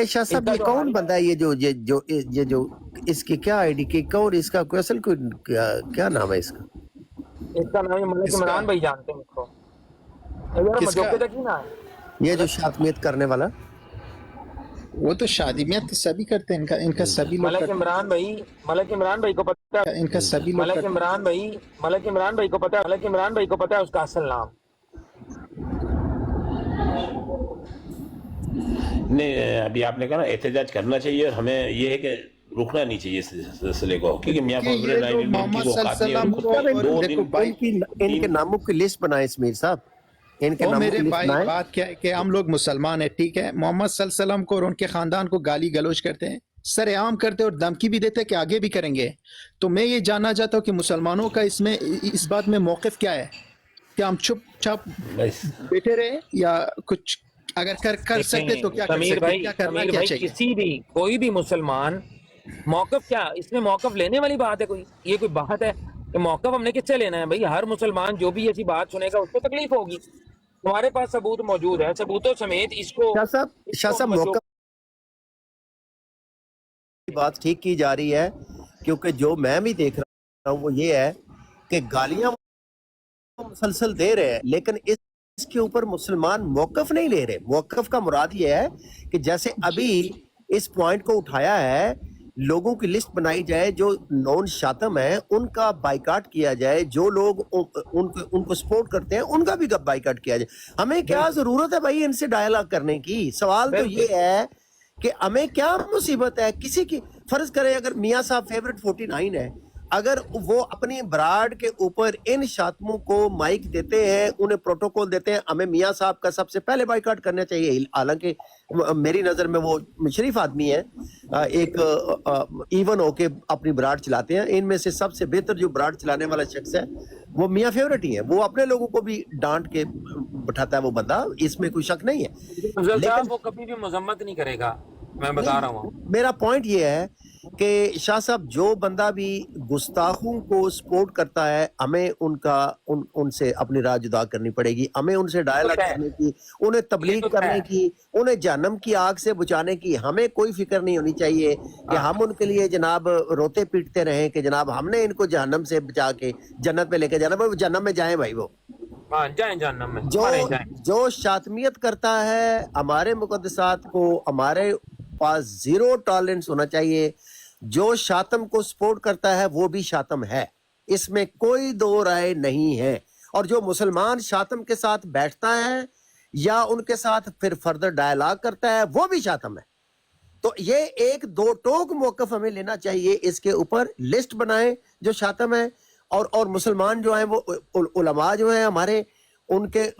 شاہ صاحب کا یہ جو کون حل بندہ ہے یہ جو اس کی کیا آئی ڈی کی کون اس کا کوئی اصل کوئی کیا نام ہے اس کا؟ اس کا نام ہے ملک کس کا عمران بھائی، جانتے ہیں اس کو؟ یار کس کا مجوکے تک ہی نہ ہے یہ جو شاطمیت کرنے والا وہ تو شادی میں تو سبھی کرتے ہیں، ان کا سبھی لوگ ملک کرتے عمران بھائی، ملک عمران بھئی کو پتہ ہے، ہیں، ان کا سبھی لوگ ملک کرتے عمران بھائی، ملک عمران بھئی کو پتہ ہے، ملک عمران بھئی کو پتہ ہے اس کا اصل نام؟ نہیں ابھی آپ نے کہا نا احتجاج کرنا چاہیے، اور ہمیں یہ ہے کہ رکنا نہیں چاہیے اس سلسلے کو، کیونکہ میاں کہ فخر یہ نائب لوگ ان کی محمد وہ صلی اللہ قاتل علیہ ہے، وسلم ان کو کو اور 2 دیکھو دن بھائی، ان کے ناموں کی لسٹ بنائے اسمیر صاحب، ان کے او ناموں میرے کی لسٹ بھائی بنائے. بات کیا ہے کہ ہم لوگ مسلمان ہیں، ٹھیک ہے، محمد صلی اللہ علیہ وسلم کو اور ان کے خاندان کو گالی گلوچ کرتے ہیں، سر عام کرتے اور دھمکی بھی دیتے کہ آگے بھی کریں گے. تو میں یہ جاننا چاہتا ہوں کہ مسلمانوں کا اس بات میں موقف کیا ہے؟ کیا ہم چپ چاپ بس بیٹھے رہے یا کچھ اگر کر سکتے تو کیا کر سکتے، کیا کرنا سمیر کیا بھائی چاہیے؟ کسی بھی کوئی بھی مسلمان موقف کیا، اس میں موقف لینے والی بات ہے؟ کوئی یہ کوئی بات ہے کہ موقف ہم نے کس سے لینا ہے؟ بھائی ہر مسلمان جو بھی ایسی بات سنے گا اس کو تکلیف ہوگی. تمہارے پاس ثبوت موجود ہے، ثبوتوں سمیت اس کو شاہ صاحب موقع کی بات ٹھیک کی جا رہی ہے، کیونکہ جو میں بھی دیکھ رہا ہوں وہ یہ ہے کہ گالیاں مسلسل دے رہے ہیں، لیکن اس کے اوپر مسلمان موقف نہیں لے رہے. موقف کا مراد یہ ہے کہ جیسے ابھی اس پوائنٹ کو اٹھایا ہے، لوگوں کی لسٹ بنائی جائے جو نون شاتم ہیں، ان کا بائیکاٹ کیا جائے، جو لوگ ان کو سپورٹ کرتے ہیں ان کا بھی بائیکاٹ کیا جائے. ہمیں کیا ضرورت ہے بھائی ان سے ڈائیلاگ کرنے کی؟ سوال تو یہ ہے کہ ہمیں کیا مصیبت ہے کسی کی؟ فرض کریں اگر میاں صاحب فیورٹ 49 ہے، اگر وہ اپنی براڈ کے اوپر ان شاتموں کو مائک دیتے ہیں، انہیں پروٹوکول دیتے ہیں، ہمیں میاں صاحب کا سب سے پہلے بائیکاٹ کرنا چاہیے. حالانکہ میری نظر میں وہ شریف آدمی ہے، ایک ایون ہو کے اپنی براڈ چلاتے ہیں. ان میں سے سب سے بہتر جو براڈ چلانے والا شخص ہے وہ میاں فیورٹ ہی ہے. وہ اپنے لوگوں کو بھی ڈانٹ کے بٹھاتا ہے وہ بندہ، اس میں کوئی شک نہیں ہے. افضل لیکن صاحب وہ کبھی بھی مذمت نہیں کرے گا، میں بتا رہا ہوں. میرا پوائنٹ یہ ہے کہ شاہ صاحب جو بندہ بھی گستاخوں کو سپورٹ کرتا ہے، ہمیں ان سے اپنی راہ جدا کرنی پڑے گی. ہمیں ان سے ڈائلاگ کرنے کی، انہیں تبلیغ کرنے کی، انہیں جہنم کی آگ سے بچانے کی ہمیں کوئی فکر نہیں ہونی چاہیے کہ ہم ان کے لیے جناب روتے پیٹتے رہیں کہ جناب ہم نے ان کو جہنم سے بچا کے جنت میں لے کے جانا. وہ جہنم میں جائیں بھائی، وہ ہاں جائیں جہنم میں، جو مریں جائیں. جو شاطمیت کرتا ہے ہمارے مقدسات کو، ہمارے پاس زیرو ٹالرنس ہونا چاہیے. جو شاتم کو سپورٹ کرتا ہے وہ بھی شاتم ہے، اس میں کوئی دو رائے نہیں ہے. اور جو مسلمان شاتم کے ساتھ بیٹھتا ہے یا ان کے ساتھ پھر فردر ڈائلاگ کرتا ہے وہ بھی شاتم ہے. تو یہ ایک دو ٹوک موقف ہمیں لینا چاہیے. اس کے اوپر لسٹ بنائیں جو شاتم ہے، اور مسلمان جو ہیں وہ علماء جو ہیں ہمارے، ان کے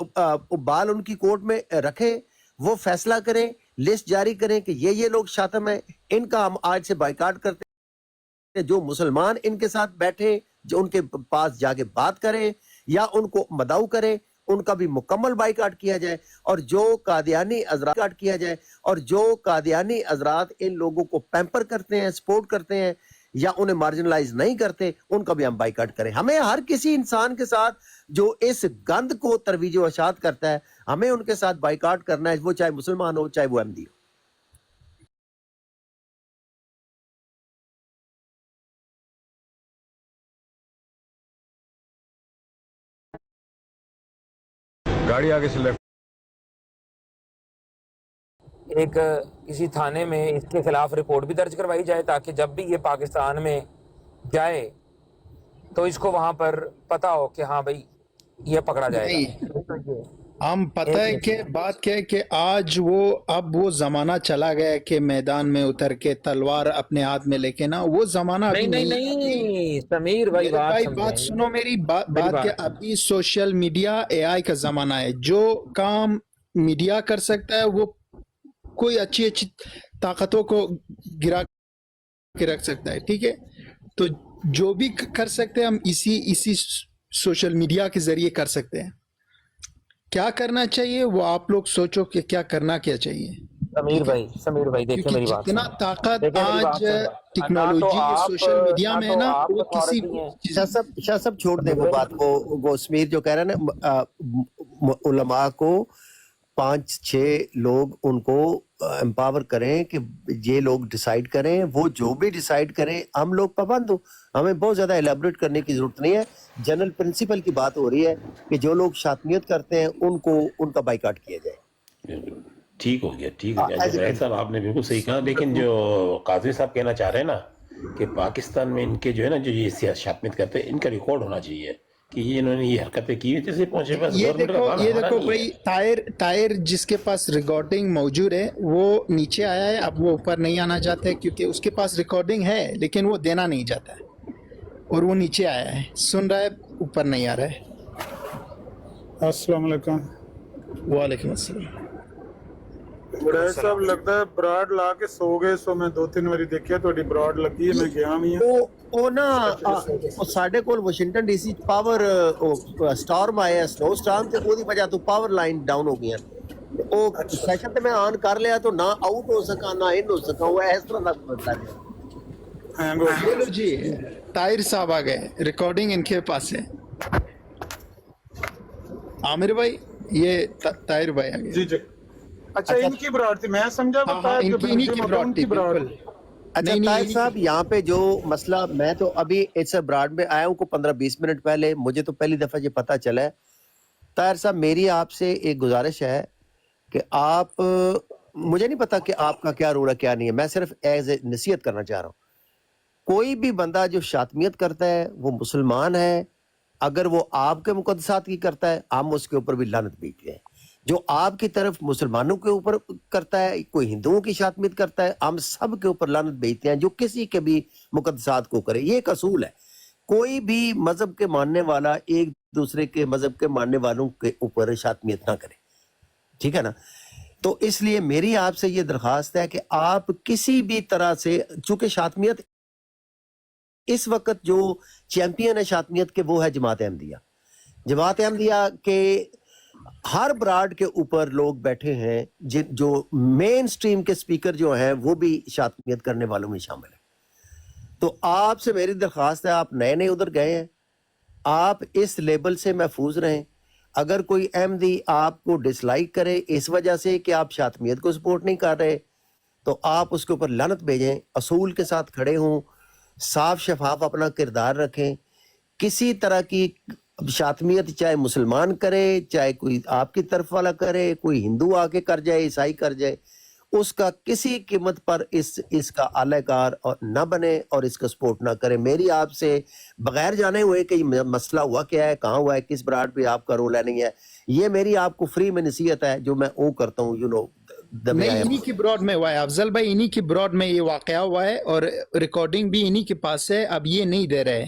بال ان کی کورٹ میں رکھیں، وہ فیصلہ کریں، لسٹ جاری کریں کہ یہ لوگ شاتم ہیں، ان کا ہم آج سے بائیکاٹ کرتے ہیں. جو مسلمان ان کے ساتھ بیٹھے، جو ان کے پاس جا کے بات کریں یا ان کو مدعو کریں، ان کا بھی مکمل بائیکاٹ کیا جائے. اور جو قادیانی حضرات کیا جائے، اور جو قادیانی حضرات ان لوگوں کو پیمپر کرتے ہیں، سپورٹ کرتے ہیں یا انہیں مارجنلائز نہیں کرتے، ان کا بھی ہم بائیکاٹ کریں. ہمیں ہر کسی انسان کے ساتھ جو اس گند کو ترویج و اشاعت کرتا ہے، ہمیں ان کے ساتھ بائیکاٹ کرنا ہے، وہ چاہے مسلمان ہو چاہے وہ احمدی ہو. گاڑی آگے سے لیفٹ. ایک کسی تھانے میں اس کے خلاف رپورٹ بھی درج کروائی جائے تاکہ جب بھی یہ پاکستان میں جائے تو اس کو وہاں پر پتا ہو کہ ہاں بھائی یہ پکڑا جائے گا. نہیں، ہم پتہ ہے کہ بات کیا ہے کہ آج اب وہ زمانہ چلا گیا ہے کہ میدان میں اتر کے تلوار اپنے ہاتھ میں لے کے نا، وہ زمانہ ابھی نہیں سمیر بھائی میرے بھائی بات سمجھیں. سنو میری بات کہ ابھی سوشل میڈیا اے آئی کا زمانہ ہے. جو کام میڈیا کر سکتا ہے وہ کوئی اچھی طاقتوں کو گرا کے رکھ سکتا ہے، ٹھیک ہے؟ تو جو بھی کر سکتے ہیں ہم اسی سوشل میڈیا کے ذریعے کر سکتے ہیں. کیا کرنا چاہیے وہ آپ لوگ سوچو کہ کیا کرنا کیا چاہیے. سمیر بھائی دیکھیں کیونکہ میری بات جتنا سنیں، طاقت دیکھیں میری بات آج سنیں. ٹیکنالوجی اور سوشل میڈیا میں ہے نا، وہ کسی شاہ صاحب چھوڑ دیں وہ بات کو. وہ اسمیر جو کہہ رہے ہیں نا، علماء کو 5-6 لوگ ان کو امپاور کریں کہ یہ لوگ ڈیسائیڈ کریں, وہ جو بھی ڈیسائیڈ کریں ہم لوگ پابند ہوں. ہمیں بہت زیادہ ایلیبریٹ کرنے کی ضرورت نہیں ہے. جنرل پرنسپل کی بات ہو رہی ہے کہ جو لوگ شاطمیت کرتے ہیں ان کو ان کا بائیکاٹ کیا جائے. ٹھیک ہو گیا ظاہر صاحب, آپ نے بالکل صحیح کہا. لیکن جو قاضی صاحب کہنا چاہ رہے ہیں نا کہ پاکستان میں ان کے جو ہے نا جو یہ شاطمیت کرتے ہیں ان کا ریکارڈ ہونا چاہیے کہ یہ انہوں نے یہ حرکتیں کی ہوئی جیسے پہنچے. بس یہ گورنمنٹ کا دیکھو کام یہ ہمارا دیکھو نہیں ہے. بھائی طاہر جس کے پاس ریکارڈنگ موجود ہے وہ نیچے آیا ہے, اب وہ اوپر نہیں آنا چاہتا ہے کیونکہ اس کے پاس ریکارڈنگ ہے لیکن وہ دینا نہیں چاہتا ہے, اور وہ نیچے آیا ہے, سن رہا ہے, اوپر نہیں آ رہا ہے. السلام علیکم. وعلیکم السلام. بڑے صاحب لگتا ہے براڈ لا کے سو گئے, سو میں 2-3 واری دیکھیا تہاڈی براڈ لگی ہے, میں گیا بھی ہوں. ਉਹ ਨਾ ਸਾਡੇ ਕੋਲ ਵਾਸ਼ਿੰਗਟਨ ਡੀਸੀ ਪਾਵਰ ਸਟਾਰਮ ਆਇਆ, ਸਨੋ ਸਟਾਰਮ, ਤੇ ਉਹਦੀ ਵਜ੍ਹਾ ਤੋਂ ਪਾਵਰ ਲਾਈਨ ਡਾਊਨ ਹੋ ਗਈਆਂ. ਉਹ ਸੈਸ਼ਨ ਤੇ ਮੈਂ ਆਨ ਕਰ ਲਿਆ ਤਾਂ ਨਾ ਆਊਟ ਹੋ ਸਕਾਂ ਨਾ ਇਨ ਹੋ ਸਕਾਂ, ਉਹ ਇਸ ਤਰ੍ਹਾਂ ਦਾ ਮਸਲਾ ਹੈ. ہینگ ہو گیا. چلو جی طاہر صاحب آ گئے, ریکارڈنگ ان کے پاس ہے. عامر بھائی یہ طاہر بھائی آ گئے. جی جی اچھا ان کی براڈ تھی, میں سمجھا وہ ہاں انہی کی براڈ تھی بالکل. اچھا طاہر صاحب یہاں پہ جو مسئلہ, میں تو ابھی اس براڈ میں آیا ہوں کو 15-20 منٹ پہلے, مجھے تو پہلی دفعہ یہ پتہ چلا ہے. طاہر صاحب میری آپ سے ایک گزارش ہے کہ آپ, مجھے نہیں پتا کہ آپ کا کیا رول ہے کیا نہیں ہے, میں صرف ایز اے نصیحت کرنا چاہ رہا ہوں. کوئی بھی بندہ جو شاطمیت کرتا ہے وہ مسلمان ہے, اگر وہ آپ کے مقدسات کی کرتا ہے ہم اس کے اوپر بھی لعنت بھیجتے ہیں. جو آپ کی طرف مسلمانوں کے اوپر کرتا ہے, کوئی ہندوؤں کی شاطمیت کرتا ہے, ہم سب کے اوپر لعنت بھیجتے ہیں جو کسی کے بھی مقدسات کو کرے. یہ ایک اصول ہے, کوئی بھی مذہب کے ماننے والا ایک دوسرے کے مذہب کے ماننے والوں کے اوپر شاطمیت نہ کرے, ٹھیک ہے نا. تو اس لیے میری آپ سے یہ درخواست ہے کہ آپ کسی بھی طرح سے, چونکہ شاطمیت اس وقت جو چیمپئن ہے شاطمیت کے وہ ہے جماعت احمدیہ. جماعت احمدیہ کے ہر براڈ کے اوپر لوگ بیٹھے ہیں جو مین سٹریم کے سپیکر جو ہیں وہ بھی شاطمیت کرنے والوں میں شامل ہیں. تو آپ سے میری درخواست ہے, آپ نئے ادھر گئے ہیں, آپ اس لیبل سے محفوظ رہیں. اگر کوئی احمدی آپ کو ڈس لائک کرے اس وجہ سے کہ آپ شاطمیت کو سپورٹ نہیں کر رہے تو آپ اس کے اوپر لعنت بھیجیں. اصول کے ساتھ کھڑے ہوں, صاف شفاف اپنا کردار رکھیں. کسی طرح کی شاطمیت چاہے مسلمان کرے, چاہے کوئی آپ کی طرف والا کرے, کوئی ہندو آ کے کر جائے, عیسائی کر جائے, اس کا کسی قیمت پر اس کا اعلی کار نہ بنے اور اس کا سپورٹ نہ کرے. میری آپ سے بغیر جانے ہوئے کہ یہ مسئلہ ہوا کیا ہے, کہاں ہوا ہے, کس براڈ پہ آپ کا رول ہے نہیں ہے, یہ میری آپ کو فری میں نصیحت ہے جو میں او کرتا ہوں. نہیں انہی کی براڈ میں ہوا ہے افضل بھائی, انہی کی براڈ میں یہ واقعہ ہوا ہے اور ریکارڈنگ بھی انہی کے پاس ہے. اب یہ نہیں دے رہے,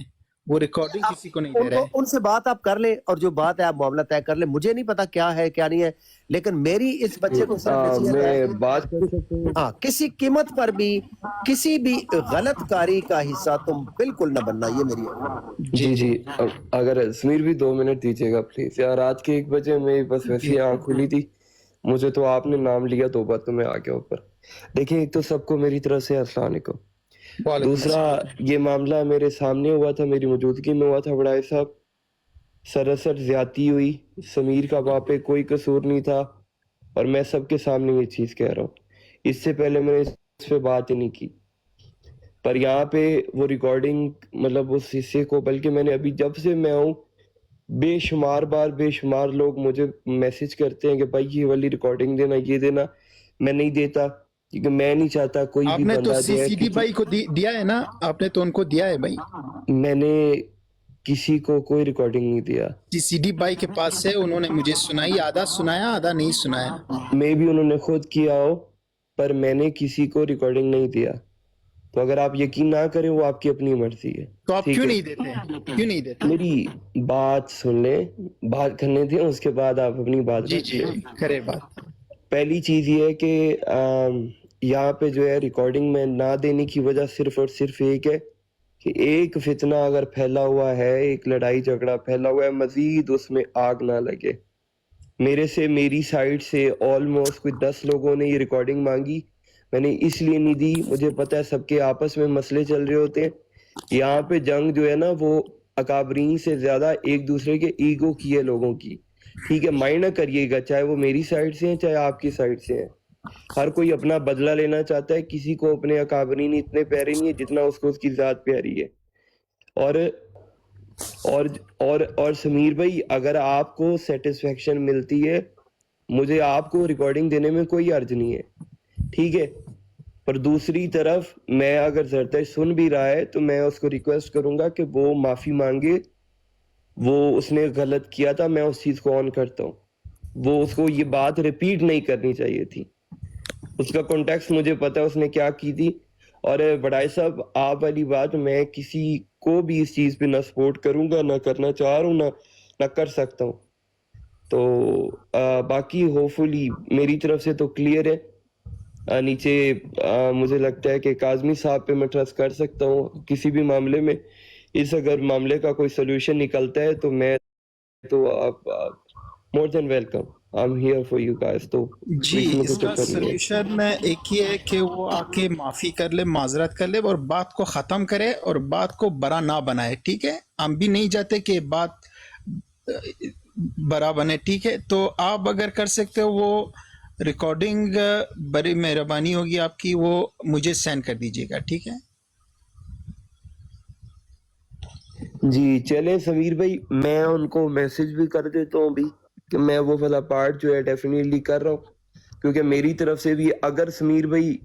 وہ ریکارڈنگ کسی کو نہیں دے رہے. ان سے بات آپ کر لیں اور جو بات ہے آپ معاملہ طے کر لیں. مجھے نہیں پتا کیا ہے کیا نہیں ہے, لیکن میری اس بچے کو ہاں کسی قیمت پر بھی کسی بھی غلط کاری کا حصہ تم بالکل نہ بننا. یہ میری جی اگر سمیر بھی 2 منٹ دیجیے گا پلیز یار. رات کے 1 بجے میں بس ویسے آنکھ کھلی تھی, مجھے تو آپ نے نام لیا 2 بار تو میں آ گیا اوپر. دیکھیں ایک تو سب کو میری طرف سے السلام علیکم. دوسرا یہ معاملہ میرے سامنے ہوا تھا, میری موجودگی میں ہوا تھا. بڑائے صاحب سراسر زیادتی ہوئی, سمیر کا وہاں پہ کوئی قصور نہیں تھا اور میں سب کے سامنے یہ چیز کہہ رہا ہوں. اس سے پہلے میں نے اس پہ بات ہی نہیں کی, پر یہاں پہ وہ ریکارڈنگ مطلب اس حصے کو, بلکہ میں نے ابھی جب سے میں ہوں بے شمار لوگ مجھے میسج کرتے ہیں کہ بھائی یہ والی ریکارڈنگ دینا, یہ دینا. میں نہیں دیتا کیونکہ میں نہیں چاہتا کوئی بھی بندہ. آپ نے تو سی سی ڈی بھائی کو دیا ہے نا, آپ نے تو ان کو دیا ہے بھائی. میں نے کسی کو کوئی ریکارڈنگ نہیں دیا. سی سی ڈی بھائی کے پاس ہے, انہوں نے مجھے سنائی, آدھا سنایا آدھا نہیں سنایا. میں بھی انہوں نے خود کیا ہو, پر میں نے کسی کو ریکارڈنگ نہیں دیا. تو اگر آپ یقین نہ کریں وہ آپ کی اپنی مرضی ہے. تو آپ کیوں نہیں دیتے, کیوں نہیں دیتے؟ میری بات سن لیں, بات کرنے دیں, اس کے بعد آپ اپنی بات. جی کرے بات. پہلی چیز یہ ہے کہ یہاں پہ جو ہے ریکارڈنگ میں نہ دینے کی وجہ صرف اور صرف ایک ہے کہ ایک فتنہ اگر پھیلا ہوا ہے, ایک لڑائی جھگڑا پھیلا ہوا ہے, مزید اس میں آگ نہ لگے. میری سائیڈ سے آلموسٹ کوئی 10 لوگوں نے یہ ریکارڈنگ مانگی, میں نے اس لیے نہیں دی, مجھے پتہ ہے سب کے آپس میں مسئلے چل رہے ہوتے ہیں. یہاں پہ جنگ جو ہے نا وہ اکابرین سے زیادہ ایک دوسرے کے ایگو کی ہے لوگوں کی. ٹھیک ہے مائنڈ نہ کریے گا, چاہے وہ میری سائڈ سے ہیں چاہے آپ کی سائڈ سے ہیں. ہر کوئی اپنا بدلہ لینا چاہتا ہے, کسی کو اپنے اکابرین اتنے پیارے نہیں ہے جتنا اس کو اس کی ذات پیاری ہے. اور سمیر بھائی اگر آپ کو سیٹسفیکشن ملتی ہے, مجھے آپ کو ریکارڈنگ دینے میں کوئی عرض نہیں ہے, ٹھیک ہے. پر دوسری طرف میں اگر زرتش سن بھی رہا ہے تو میں اس کو ریکویسٹ کروں گا کہ وہ معافی مانگے, وہ اس نے غلط کیا تھا, میں اس چیز کو آن کرتا ہوں. وہ اس کو یہ بات ریپیٹ نہیں کرنی چاہیے تھی, اس کا کانٹیکسٹ مجھے پتا ہے اس نے کیا کی تھی. اور بڑائی صاحب آپ والی بات میں کسی کو بھی اس چیز پہ نہ سپورٹ کروں گا, نہ کرنا چاہ رہا ہوں, نہ کر سکتا ہوں. تو باقی ہوپ فلی میری طرف سے تو کلیئر ہے. نیچے مجھے لگتا ہے کہ کاظمی صاحب پہ میں ٹرسٹ کر سکتا ہوں کسی بھی معاملے میں. اس اگر معاملے کا کوئی سولوشن نکلتا ہے تو میں تو آپ more than welcome, I am here for you guys. تو جی اس میں اس کوئی کا چکر نہیں ہے. سلوشن ایک ہی ہے کہ وہ آ کے معافی کر لے, معذرت کر لے اور بات کو ختم کرے اور بات کو بڑا نہ بنائے, ٹھیک ہے. ہم بھی نہیں چاہتے کہ بات بڑا بنے, ٹھیک ہے. تو آپ اگر کر سکتے ہو وہ ریکارڈنگ بڑی مہربانی ہوگی آپ کی, وہ مجھے سینڈ کر دیجیے گا, ٹھیک ہے. جی چلیں سمیر بھائی, میں ان کو میسج بھی کر دیتا ہوں ابھی کہ میں وہ والا پارٹ جو ہے ڈیفینیٹلی کر رہا ہوں, کیونکہ میری طرف سے بھی اگر سمیر بھائی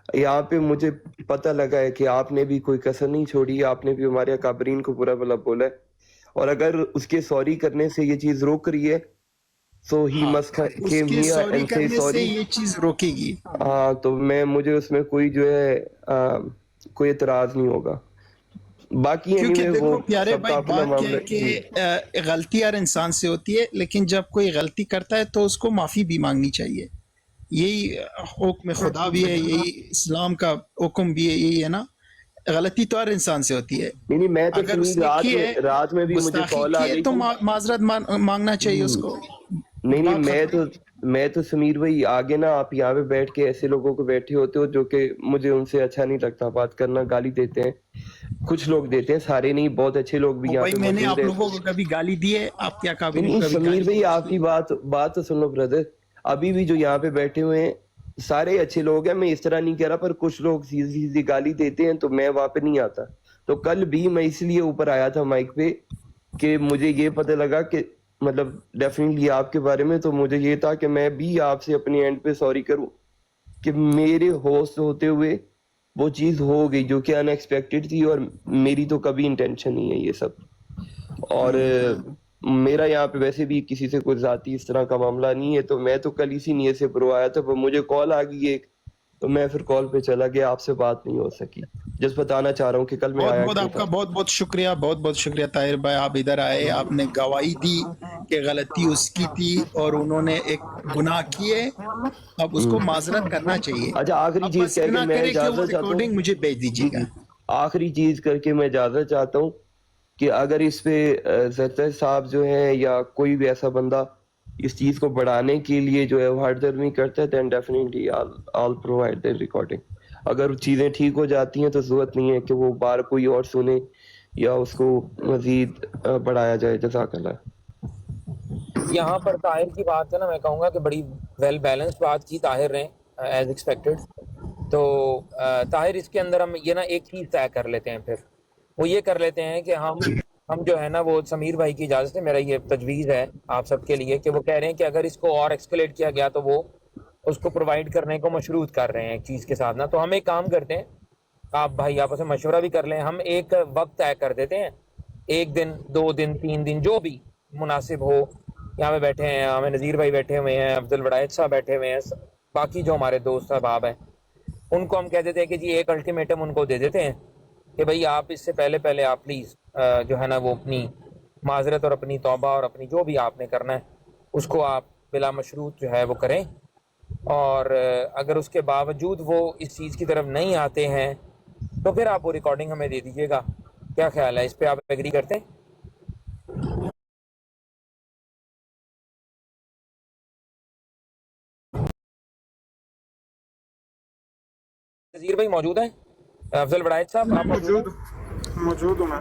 یہاں پہ مجھے پتہ لگا ہے کہ آپ نے بھی کوئی کسر نہیں چھوڑی, آپ نے بھی ہمارے اکابرین کو برا بھلا بولا ہے, اور اگر اس کے سوری کرنے سے یہ چیز روک رہی ہے سو ہی ہاں مسٹ اس کیم کے ہیئر سوری اینڈ سے کرنے سے سوری. یہ چیز روکے گی. ہاں تو مجھے اس میں کوئی جو ہے کوئی اعتراض نہیں ہوگا. باقی اینی کیونکہ وے وہ دیکھو پیارے سب کا بھائی اپنا بات کیا معاملہ ہے جی. کہ غلطی ہر انسان سے ہوتی ہے, لیکن جب کوئی غلطی کرتا ہے تو اس کو معافی بھی مانگنی چاہیے. یہی حکم خدا بھی ہے, یہی اسلام کا حکم بھی ہے, یہی ہے نا. غلطی تو ہر انسان سے ہوتی ہے, نہیں میں تو اگر اس سمیر نے کی ہے رات میں بھی مجھے گستاخی کال آ کی ہے گئی تو تھی. معذرت مانگنا چاہیے اس کو. نہیں بات ختم. میں تو سمیر بھائی آگے نا آپ یہاں پہ بیٹھ کے ایسے لوگوں کو بیٹھے ہوتے ہو جو کہ مجھے ان سے اچھا نہیں لگتا بات کرنا, گالی دیتے ہیں, کچھ لوگ دیتے ہیں, سارے نہیں, بہت اچھے لوگ بھی وہ یہاں بھائی پہ میں نے موجود آپ ہیں. لوگوں کو کبھی گالی دی ہے؟ آپ کیا نہیں کابرین نہیں کبھی سمیر گالی بھائی دی آپ کی بات تو سن لو بردر, ابھی بھی جو یہاں پہ بیٹھے ہوئے ہیں سارے اچھے لوگ ہیں, میں اس طرح نہیں کہہ رہا, پر کچھ لوگ سیدھی سیدھی گالی دیتے ہیں تو میں وہاں پہ نہیں آتا. تو کل بھی میں اس لیے اوپر آیا تھا مائک پہ کہ مجھے یہ پتہ لگا کہ مطلب ڈیفینیٹلی آپ کے بارے میں, تو مجھے یہ تھا کہ میں بھی آپ سے اپنے اینڈ پہ سوری کروں کہ میرے ہوسٹ ہوتے ہوئے وہ چیز ہو گئی جو کہ ان ایکسپیکٹڈ تھی, اور میری تو کبھی انٹینشن نہیں ہے یہ سب. اور میرا یہاں پہ ویسے بھی کسی سے کوئی ذاتی اس طرح کا معاملہ نہیں ہے, تو میں تو کل اسی نیت سے پرو آیا تھا, پر مجھے کال آ گئی ایک, تو میں پھر کال پہ چلا گیا, آپ سے بات نہیں ہو سکی. جس بتانا چاہ رہا ہوں کہ کل میں بہت آیا بہت کیوں آپ تھا. کا بہت شکریہ, بہت شکریہ طاہر بھائی, آپ ادھر آئے, آپ نے گواہی دی کہ غلطی اس کی تھی اور انہوں نے ایک گناہ کیے, اب اس کو معذرت کرنا چاہیے. اچھا آخری اب چیز بس کہہ کے اتنا میں کرے کہ وہ اجازت چاہتا ہوں, ریکارڈنگ مجھے بھیج دیجیے جی گا. جی آخری چیز کر کے میں اجازت چاہتا ہوں کہ اگر اس پہ زرتش صاحب جو ہیں یا کوئی بھی ایسا بندہ اس چیز کو بڑھانے کے لیے جو ہے ہارڈ درمی کرتا ہے then definitely I'll provide the recording. اگر چیزیں ٹھیک ہو جاتی ہیں تو ضرورت نہیں ہے کہ وہ بار کوئی اور سنے یا اس کو مزید بڑھایا جائے. جزاک اللہ. یہاں پر طاہر کی بات ہے نا, میں کہوں گا کہ بڑی ویل بیلنس بات کی طاہر نے ایز ایکسپیکٹڈ. تو طاہر اس کے اندر ہم یہ نا ایک چیز طے کر لیتے ہیں, پھر وہ یہ کر لیتے ہیں کہ ہم جو ہے نا وہ سمیر بھائی کی اجازت سے میرا یہ تجویز ہے آپ سب کے لیے کہ وہ کہہ رہے ہیں کہ اگر اس کو اور ایکسکلیٹ کیا گیا تو وہ اس کو پرووائڈ کرنے کو مشروط کر رہے ہیں ایک چیز کے ساتھ نا. تو ہم ایک کام کرتے ہیں, آپ بھائی آپس میں مشورہ بھی کر لیں, ہم ایک وقت طے کر دیتے ہیں, 1 دن 2 دن 3 دن جو بھی مناسب ہو. یہاں پہ بیٹھے ہیں, ہمیں نذیر بھائی بیٹھے ہوئے ہیں, افضل وڑائچ صاحب بیٹھے ہوئے ہیں, باقی جو ہمارے دوست احباب ہیں ان کو ہم کہہ دیتے ہیں کہ جی ایک الٹیمیٹم ان کو دے دیتے ہیں کہ بھئی آپ اس سے پہلے آپ پلیز جو ہے نا وہ اپنی معذرت اور اپنی توبہ اور اپنی جو بھی آپ نے کرنا ہے اس کو آپ بلا مشروط جو ہے وہ کریں. اور اگر اس کے باوجود وہ اس چیز کی طرف نہیں آتے ہیں تو پھر آپ وہ ریکارڈنگ ہمیں دے دیجیے گا. کیا خیال ہے, اس پہ آپ ایگری کرتے ہیں؟ نذیر بھائی موجود ہیں؟ افضل وڑائچ صاحب آپ موجود ہیں؟ موجود ہوں میں.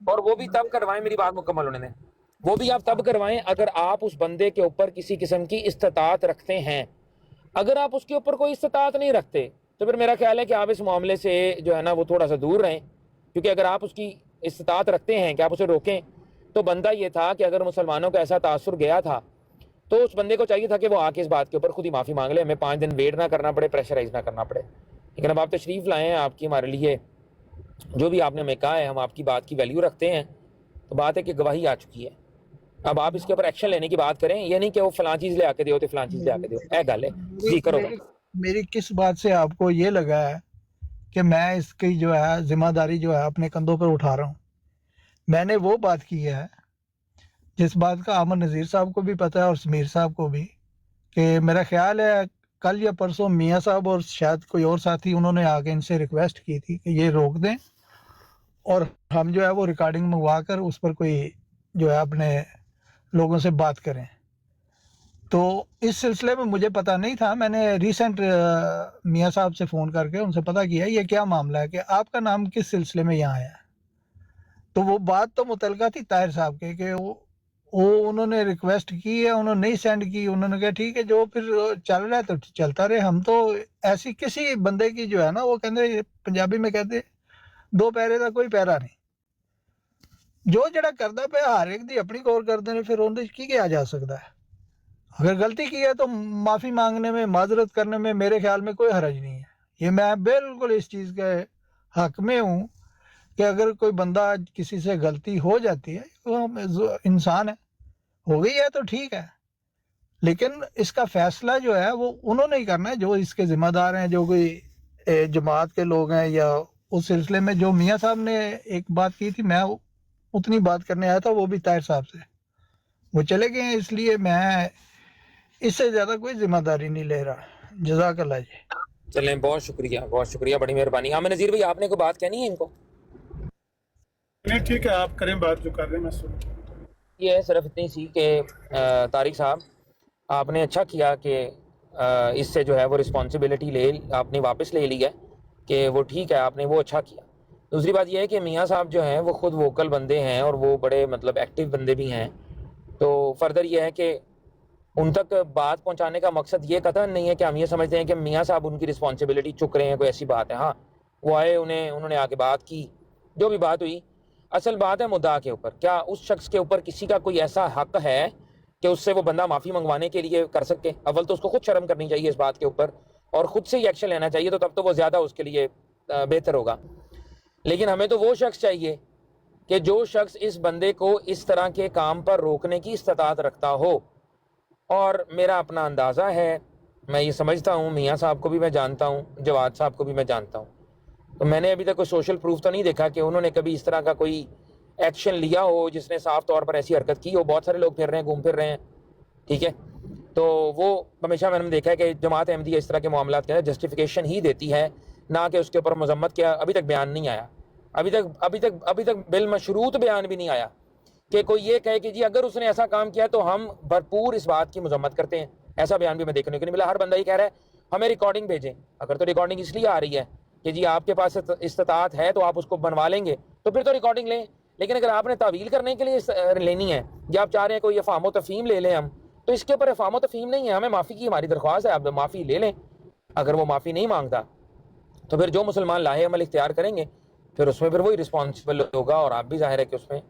اور وہ بھی تب کروائیں, میری بات مکمل ہونے دیں, وہ بھی آپ تب کروائیں اگر آپ اس بندے کے اوپر کسی قسم کی استطاعت رکھتے ہیں. اگر آپ اس کے اوپر کوئی استطاعت نہیں رکھتے تو پھر میرا خیال ہے کہ آپ اس معاملے سے جو ہے نا وہ تھوڑا سا دور رہیں, کیونکہ اگر آپ اس کی استطاعت رکھتے ہیں کہ آپ اسے روکیں, تو بندہ یہ تھا کہ اگر مسلمانوں کا ایسا تاثر گیا تھا تو اس بندے کو چاہیے تھا کہ وہ آ کے اس بات کے اوپر خود ہی معافی مانگ لے, ہمیں 5 دن ویٹ نہ کرنا پڑے, پریشرائز نہ کرنا پڑے. لیکن اب آپ تشریف لائے ہیں, آپ کی ہمارے لیے جو بھی آپ نے ہمیں کہا ہے ہم آپ کی بات کی ویلیو رکھتے ہیں, تو بات ہے کہ گواہی آ چکی ہے, اب آپ اس کے اوپر ایکشن لینے کی بات کریں, یہ نہیں کہ وہ فلاں چیز لے آ کے دیو تو فلاں چیز لے آ کے دیو, اے گل ہے جی کرو. میری کس بات سے آپ کو یہ لگا ہے کہ میں اس کی جو ہے ذمہ داری جو ہے اپنے کندھوں پر اٹھا رہا ہوں؟ میں نے وہ بات کی ہے جس بات کا احمد نذیر صاحب کو بھی پتہ ہے اور سمیر صاحب کو بھی, کہ میرا خیال ہے کل یا پرسوں میاں صاحب اور شاید کوئی اور ساتھی انہوں نے آ کے ان سے ریکویسٹ کی تھی کہ یہ روک دیں اور ہم جو ہے وہ ریکارڈنگ منگوا کر اس پر کوئی جو ہے اپنے لوگوں سے بات کریں. تو اس سلسلے میں مجھے پتہ نہیں تھا, میں نے ریسنٹ میاں صاحب سے فون کر کے ان سے پتہ کیا یہ کیا معاملہ ہے کہ آپ کا نام کس سلسلے میں یہاں آیا ہے. تو وہ بات تو متعلقہ تھی طاہر صاحب کے کہ وہ انہوں نے ریکویسٹ کی ہے, انہوں نے نہیں سینڈ کی, انہوں نے کہا ٹھیک ہے جو پھر چل رہا ہے تو چلتا رہے. ہم تو ایسی کسی بندے کی جو ہے نا وہ کہتے پنجابی میں کہتے 2 پیرے کا کوئی پیرا نہیں, جو جڑا کردا پہ ہر ایک دی اپنی غور کرتے ہیں, پھر اندر کی کیا جا سکتا ہے. اگر غلطی کی ہے تو معافی مانگنے میں, معذرت کرنے میں میرے خیال میں کوئی حرج نہیں ہے. یہ میں بالکل اس چیز کے حق میں ہوں کہ اگر کوئی بندہ کسی سے غلطی ہو جاتی ہے, وہ انسان ہے, ہو گئی ہے تو ٹھیک ہے, لیکن اس کا فیصلہ جو ہے وہ انہوں نے ہی کرنا ہے جو اس کے ذمہ دار ہیں, جو کوئی جماعت کے لوگ ہیں. یا اس سلسلے میں جو میاں صاحب نے ایک بات کی تھی, میں اتنی بات کرنے آیا تھا, وہ بھی طاہر صاحب سے, وہ چلے گئے ہیں, اس لیے میں اس سے زیادہ کوئی ذمہ داری نہیں لے رہا. جزاک اللہ جی. چلیں بہت شکریہ, بہت شکریہ, بڑی مہربانی. احمد نذیر بھائی آپ نے کوئی بات کہنی ہے ان کو؟ نہیں ٹھیک ہے, آپ کریں بات جو کر رہے ہیں, میں سن. یہ ہے صرف اتنی سی کہ طارق صاحب آپ نے اچھا کیا کہ اس سے جو ہے وہ رسپانسبلٹی آپ نے واپس لے لی ہے کہ وہ ٹھیک ہے, آپ نے وہ اچھا کیا. دوسری بات یہ ہے کہ میاں صاحب جو ہیں وہ خود ووکل بندے ہیں اور وہ بڑے مطلب ایکٹیو بندے بھی ہیں, تو فردر یہ ہے کہ ان تک بات پہنچانے کا مقصد یہ قطعاً نہیں ہے کہ ہم یہ سمجھتے ہیں کہ میاں صاحب ان کی رسپانسبلٹی چک رہے ہیں, کوئی ایسی بات ہے. ہاں وہ آئے, انہوں نے آ کے بات کی, جو بھی بات ہوئی, اصل بات ہے مدعا کے اوپر. کیا اس شخص کے اوپر کسی کا کوئی ایسا حق ہے کہ اس سے وہ بندہ معافی منگوانے کے لیے کر سکے؟ اول تو اس کو خود شرم کرنی چاہیے اس بات کے اوپر اور خود سے ہی ایکشن لینا چاہیے, تو تب تو وہ زیادہ اس کے لیے بہتر ہوگا. لیکن ہمیں تو وہ شخص چاہیے کہ جو شخص اس بندے کو اس طرح کے کام پر روکنے کی استطاعت رکھتا ہو. اور میرا اپنا اندازہ ہے, میں یہ سمجھتا ہوں, میاں صاحب کو بھی میں جانتا ہوں, جواد صاحب کو بھی میں جانتا ہوں, تو میں نے ابھی تک کوئی سوشل پروف تو نہیں دیکھا کہ انہوں نے کبھی اس طرح کا کوئی ایکشن لیا ہو جس نے صاف طور پر ایسی حرکت کی ہو. بہت سارے لوگ پھر رہے ہیں, گھوم پھر رہے ہیں, ٹھیک ہے, تو وہ ہمیشہ میں نے دیکھا ہے کہ جماعت احمدیہ اس طرح کے معاملات کے جسٹیفیکیشن ہی دیتی ہے, نہ کہ اس کے اوپر مذمت کیا. ابھی تک بیان نہیں آیا, ابھی تک بالمشروط بیان بھی نہیں آیا کہ کوئی یہ کہے کہ جی اگر اس نے ایسا کام کیا تو ہم بھرپور اس بات کی مذمت کرتے ہیں. ایسا بیان بھی میں دیکھنے کو نہیں ملا. ہر بندہ یہ کہہ رہا ہے ہمیں ریکارڈنگ بھیجیں. اگر تو ریکارڈنگ اس لیے آ رہی ہے کہ جی آپ کے پاس استطاعت ہے تو آپ اس کو بنوا لیں گے, تو پھر تو ریکارڈنگ لیں. لیکن اگر آپ نے تعویل کرنے کے لیے لینی ہے یا آپ چاہ رہے ہیں کوئی افہام و تفہیم لے لیں ہم, تو اس کے اوپر افہام و تفہیم نہیں ہے, ہمیں معافی کی ہماری درخواست ہے, آپ معافی لے لیں. اگر وہ معافی نہیں مانگتا تو پھر جو مسلمان لاہے عمل اختیار کریں گے پھر اس میں پھر وہی رسپانسبل ہوگا, اور آپ بھی ظاہر ہے کہ اس میں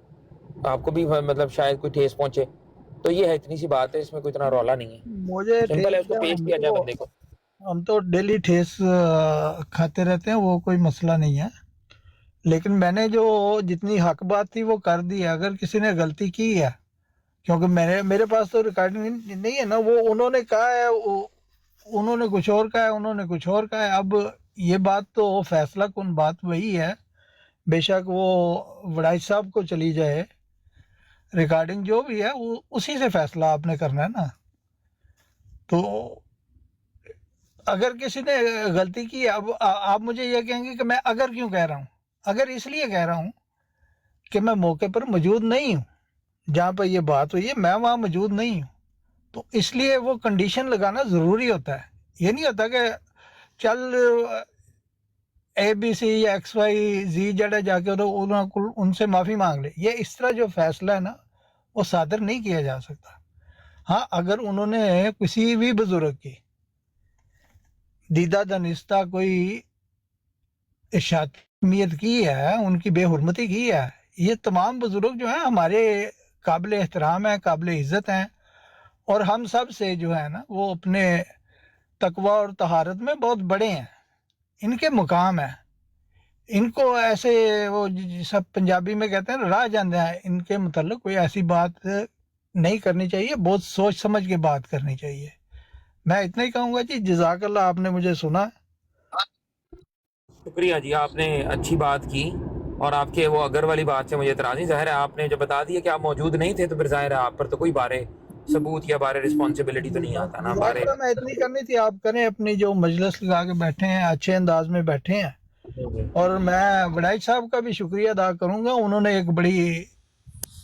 آپ کو بھی مطلب شاید کوئی ٹھیس پہنچے. تو یہ ہے اتنی سی بات ہے, اس میں کوئی اتنا رولا نہیں ہے, مجھے سمپل ہے, اس کو پیش کیا جائے بندے کو. ہم تو ڈیلی ٹھیس کھاتے رہتے ہیں, وہ کوئی مسئلہ نہیں ہے, لیکن میں نے جو جتنی حق بات تھی وہ کر دی ہے. اگر کسی نے غلطی کی ہے, کیونکہ میرے پاس تو ریکارڈنگ نہیں ہے نا, وہ انہوں نے کہا ہے, انہوں نے کچھ اور کہا ہے, انہوں نے کچھ اور کہا ہے. اب یہ بات تو فیصلہ کن بات وہی ہے, بے شک وہ وڑائی صاحب کو چلی جائے, ریکارڈنگ جو بھی ہے وہ اسی سے فیصلہ آپ نے کرنا ہے نا. تو اگر کسی نے غلطی کی, اب آپ مجھے یہ کہیں گے کہ میں اگر کیوں کہہ رہا ہوں. اگر اس لیے کہہ رہا ہوں کہ میں موقع پر موجود نہیں ہوں, جہاں پہ یہ بات ہوئی ہے میں وہاں موجود نہیں ہوں, تو اس لیے وہ کنڈیشن لگانا ضروری ہوتا ہے. یہ نہیں ہوتا کہ چل ABC یا XYZ جڑے جا کے ان سے معافی مانگ لے. یہ اس طرح جو فیصلہ ہے نا وہ صادر نہیں کیا جا سکتا. ہاں اگر انہوں نے کسی بھی بزرگ کی دیدہ دانستہ کوئی شاتمیت کی ہے، ان کی بے حرمتی کی ہے، یہ تمام بزرگ جو ہیں ہمارے قابل احترام ہیں، قابل عزت ہیں، اور ہم سب سے جو ہے نا وہ اپنے تقوی اور طہارت میں بہت بڑے ہیں. ان کے مقام ہے. ان کو ایسے وہ سب پنجابی میں کہتے ہیں راہ جاندے ہیں، ان کے متعلق کوئی ایسی بات نہیں کرنی چاہیے. بہت سوچ سمجھ کے بات کرنی چاہیے. میں اتنا ہی کہوں گا جی. جزاک اللہ، آپ نے مجھے سنا. شکریہ جی، آپ نے اچھی بات کی. اور آپ کے وہ اگر والی بات سے مجھے اعتراض نہیں. ظاہر ہے آپ نے جو بتا دیا کہ آپ موجود نہیں تھے تو پھر ظاہر ہے آپ پر تو کوئی بارے ثبوت یا بارے رسپانسبلٹی تو نہیں آتا نا. جزاک بارے اللہ، میں اتنی کرنی تھی. آپ کریں اپنی جو مجلس لگا کے بیٹھے ہیں، اچھے انداز میں بیٹھے ہیں. اور میں وڈائچ صاحب کا بھی شکریہ ادا کروں گا. انہوں نے ایک بڑی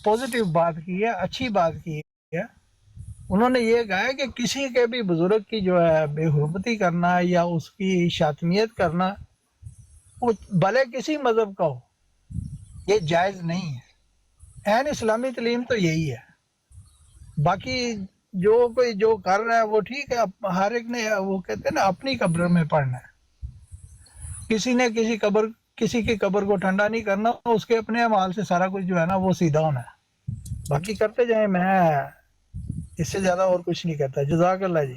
پازیٹیو بات کی ہے، اچھی بات کی ہے. انہوں نے یہ کہا ہے کہ کسی کے بھی بزرگ کی جو ہے بے حرمتی کرنا یا اس کی شاتمیت کرنا، وہ بھلے کسی مذہب کا ہو، یہ جائز نہیں ہے. عین اسلامی تعلیم تو یہی ہے. باقی جو کوئی جو کر رہا ہے وہ ٹھیک ہے. ہر ایک نے وہ کہتے ہیں نا اپنی قبر میں پڑھنا ہے. کسی نے کسی کی قبر کو ٹھنڈا نہیں کرنا. اس کے اپنے اعمال سے سارا کچھ جو ہے نا وہ سیدھا ہونا ہے. باقی کرتے جائیں. میں اس سے زیادہ اور کچھ نہیں کرتا. جزاک اللہ جی.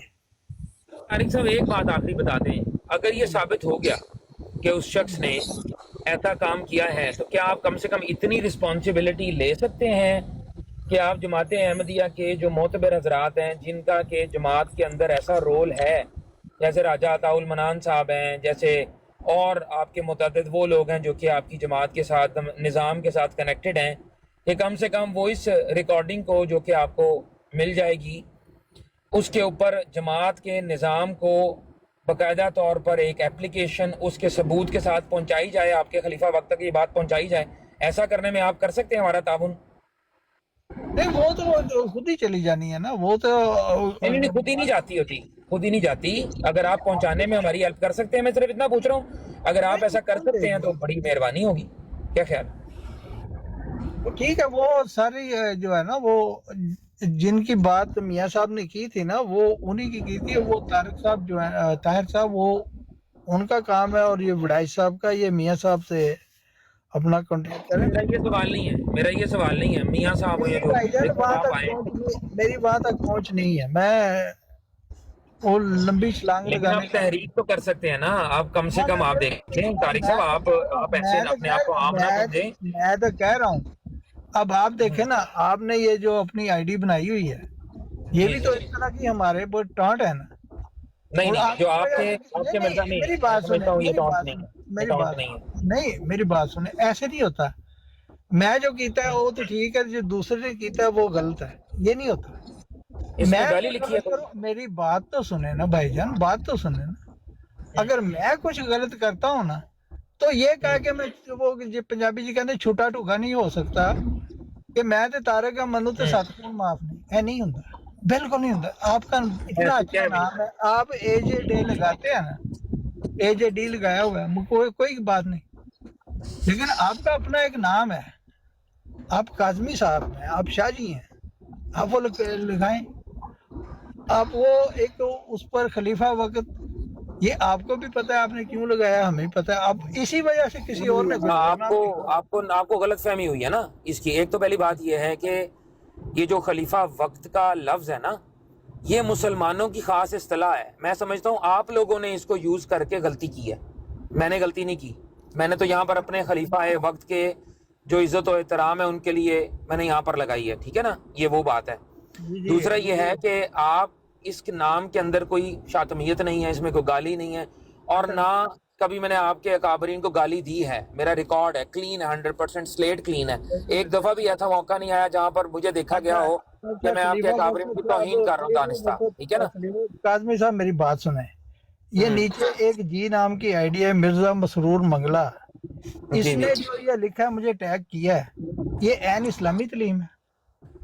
طارق صاحب ایک بات آخری بتا دیں. اگر یہ ثابت ہو گیا کہ اس شخص نے ایسا کام کیا ہے تو کیا آپ کم سے کم اتنی رسپانسبلٹی لے سکتے ہیں کہ آپ جماعت احمدیہ کے جو معتبر حضرات ہیں، جن کا کہ جماعت کے اندر ایسا رول ہے، جیسے راجہ عطاء المنان صاحب ہیں، جیسے اور آپ کے متعدد وہ لوگ ہیں جو کہ آپ کی جماعت کے ساتھ نظام کے ساتھ کنیکٹڈ ہیں، کہ کم سے کم وہ اس ریکارڈنگ کو جو کہ آپ کو مل جائے گی اس کے اوپر جماعت کے نظام کو باقاعدہ طور پر ایک اپلیکیشن اس کے ثبوت کے ساتھ پہنچائی جائے، آپ کے خلیفہ وقت تک یہ بات پہنچائی جائے. ایسا کرنے میں آپ کر سکتے ہیں ہمارا تعاون؟ نہیں، وہ تو خود ہی چلی جانی ہے نا. وہ تو نہیں، خود ہی نہیں جاتی ہوتی، خود ہی نہیں جاتی. اگر آپ پہنچانے میں ہماری ہیلپ کر سکتے ہیں، میں صرف اتنا پوچھ رہا ہوں، اگر آپ ایسا کر سکتے ہیں تو بڑی مہربانی ہوگی. کیا خیال؟ ٹھیک ہے. وہ ساری جو ہے نا وہ جن کی بات میاں صاحب نے کی تھی نا وہ انہی کی تھی. وہ طارق صاحب جو ہے، طاہر صاحب، وہ ان کا کام ہے. اور یہ وڈائچ صاحب کا، یہ میاں صاحب سے اپنا کانٹیکٹ کریں. میرا یہ سوال نہیں ہے میاں صاحب ہو یا جو بھائی جان، آپ آئے. میری بات تک پہنچ نہیں ہے. میں وہ لمبی چھلانگ لیکن لگانے آپ تحریک تو کر سکتے ہیں نا. آپ کم سے کم آپ دیکھیں طارق صاحب، آپ ایسے اپنے آپ کو عام نہ سمجھیں. میں تو کہہ رہا ہوں. اب آپ دیکھیں نا، آپ نے یہ جو اپنی آئی ڈی بنائی ہوئی ہے، یہ بھی تو اس طرح کی ہمارے بہت ٹانٹ ہے نا. نہیں، جو آپ کے مرزا نہیں، میری بات سنیں، میری بات سنیں. ایسے نہیں ہوتا. میں جو کیتا ہے وہ تو ٹھیک ہے، جو دوسرے نے کیتا ہے وہ غلط ہے. یہ نہیں ہوتا. اس میں گالی لکھی ہے. میری بات تو سنیں نا بھائی جان، بات تو سنیں نا. اگر میں کچھ غلط کرتا ہوں نا تو یہ کہا کہ میں وہ پنجابی جی کہتے چھوٹا ٹوکا نہیں ہو سکتا کہ میں تے طارق منو تے سات کون معاف نہیں. اے نہیں ہوندا، بالکل نہیں ہوندا. آپ کا اتنا اچھا نام ہے، آپ اے جے ڈے لگاتے ہیں نا، اے جے ڈی لگایا ہوا ہے، کوئی بات نہیں. لیکن آپ کا اپنا ایک نام ہے. آپ کاظمی صاحب ہیں، آپ شاہ جی ہیں، آپ وہ لگائیں. آپ وہ ایک اس پر خلیفہ وقت، یہ آپ کو بھی پتہ ہے آپ نے کیوں لگایا، ہمیں پتہ ہے. آپ اسی وجہ سے کسی اور نے آپ کو غلط فہمی ہوئی ہے نا اس کی. ایک تو پہلی بات یہ ہے کہ یہ جو خلیفہ وقت کا لفظ ہے نا، یہ مسلمانوں کی خاص اصطلاح ہے. میں سمجھتا ہوں آپ لوگوں نے اس کو یوز کر کے غلطی کی ہے. میں نے غلطی نہیں کی. میں نے تو یہاں پر اپنے خلیفہ وقت کے جو عزت و احترام ہے ان کے لیے میں نے یہاں پر لگائی ہے. ٹھیک ہے نا، یہ وہ بات ہے. دوسرا یہ ہے کہ آپ اس کے نام کے اندر کوئی شاتمیت نہیں ہے، اس میں کوئی گالی نہیں ہے، اور نہ کبھی میں نے آپ کے اکابرین کو گالی دی ہے. میرا ریکارڈ ہے، کلین ہے، 100% سلیٹ کلین ہے. ایک دفعہ بھی ایسا موقع نہیں آیا جہاں پر مجھے دیکھا گیا ہو کہ میں آپ کے اکابرین کی توہین کر رہا ہوں دانستہ. ٹھیک ہے نا. کاظمی صاحب میری بات سنیں. یہ نیچے ایک جی نام کی آئی ڈی ہے، مرزا مسرور منگلا. اس نے جو یہ لکھا ہے، مجھے ٹیگ کیا ہے، یہ عین اسلامی تعلیم ہے.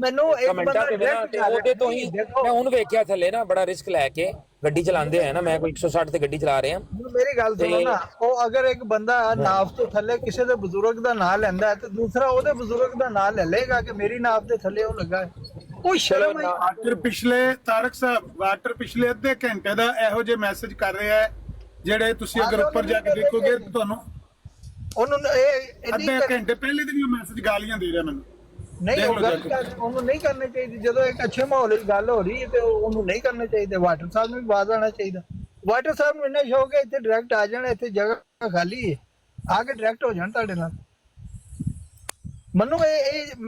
ਮੈਨੂੰ ਇੱਕ ਕਮੈਂਟਾਂ ਤੇ ਨਾ ਤੇ ਉਹਦੇ ਤੋਂ ਹੀ ਮੈਂ ਹੁਣ ਵੇਖਿਆ ਥੱਲੇ ਨਾ ਬੜਾ ਰਿਸਕ ਲੈ ਕੇ ਗੱਡੀ ਚਲਾਉਂਦੇ ਆ ਨਾ, ਮੈਂ ਕੋਈ 160 ਤੇ ਗੱਡੀ ਚਲਾ ਰਿਹਾ। ਮੇਰੀ ਗੱਲ ਸੁਣੋ ਨਾ, ਉਹ ਅਗਰ ਇੱਕ ਬੰਦਾ ਨਾਫ ਤੋਂ ਥੱਲੇ ਕਿਸੇ ਦੇ ਬਜ਼ੁਰਗ ਦਾ ਨਾਂ ਲੈਂਦਾ ਹੈ ਤੇ ਦੂਸਰਾ ਉਹਦੇ ਬਜ਼ੁਰਗ ਦਾ ਨਾਂ ਲੈ ਲੇਗਾ ਕਿ ਮੇਰੀ ਨਾਫ ਦੇ ਥੱਲੇ ਉਹ ਲੱਗਾ ਹੈ। ਉਹ ਸ਼ਰਮ ਹੈ। ਵਾਟਰ ਪਿਛਲੇ ਤਾਰਕ ਸਾਹਿਬ, ਵਾਟਰ ਪਿਛਲੇ ਅੱਧੇ ਘੰਟੇ ਦਾ ਇਹੋ ਜਿਹੇ ਮੈਸੇਜ ਕਰ ਰਿਹਾ ਹੈ ਜਿਹੜੇ ਤੁਸੀਂ ਅਗਰ ਉੱਪਰ ਜਾ ਕੇ ਦੇਖੋਗੇ ਤੁਹਾਨੂੰ ਉਹਨੂੰ ਅੱਧੇ ਘੰਟੇ ਪਹਿਲੇ ਦੀ ਵੀ ਮੈਸੇਜ ਗਾਲੀਆਂ ਦੇ ਰਿਹਾ ਮੈਨੂੰ। ਨਹੀਂ ਉਹ ਉਹਨੂੰ ਨਹੀਂ ਕਰਨੀ ਚਾਹੀਦੀ। ਜਦੋਂ ਇੱਕ ਅੱਛੇ ਮਾਹੌਲ ਵਿੱਚ ਗੱਲ ਹੋ ਰਹੀ ਹੈ ਤੇ ਉਹਨੂੰ ਨਹੀਂ ਕਰਨਾ ਚਾਹੀਦਾ। ਵਾਟਰ ਸਾਹਿਬ ਨੂੰ ਵੀ ਬਾਜ਼ ਆਉਣਾ ਚਾਹੀਦਾ। ਵਾਟਰ ਸਾਹਿਬ ਨੂੰ ਇੰਨਾ ਸ਼ੌਕ ਹੈ ਇੱਥੇ ਡਾਇਰੈਕਟ ਆ ਜਾਣਾ, ਇੱਥੇ ਜਗ੍ਹਾ ਖਾਲੀ ਹੈ, ਆ ਕੇ ਡਾਇਰੈਕਟ ਹੋ ਜਾਣ ਤੁਹਾਡੇ ਨਾਲ। ਮੈਨੂੰ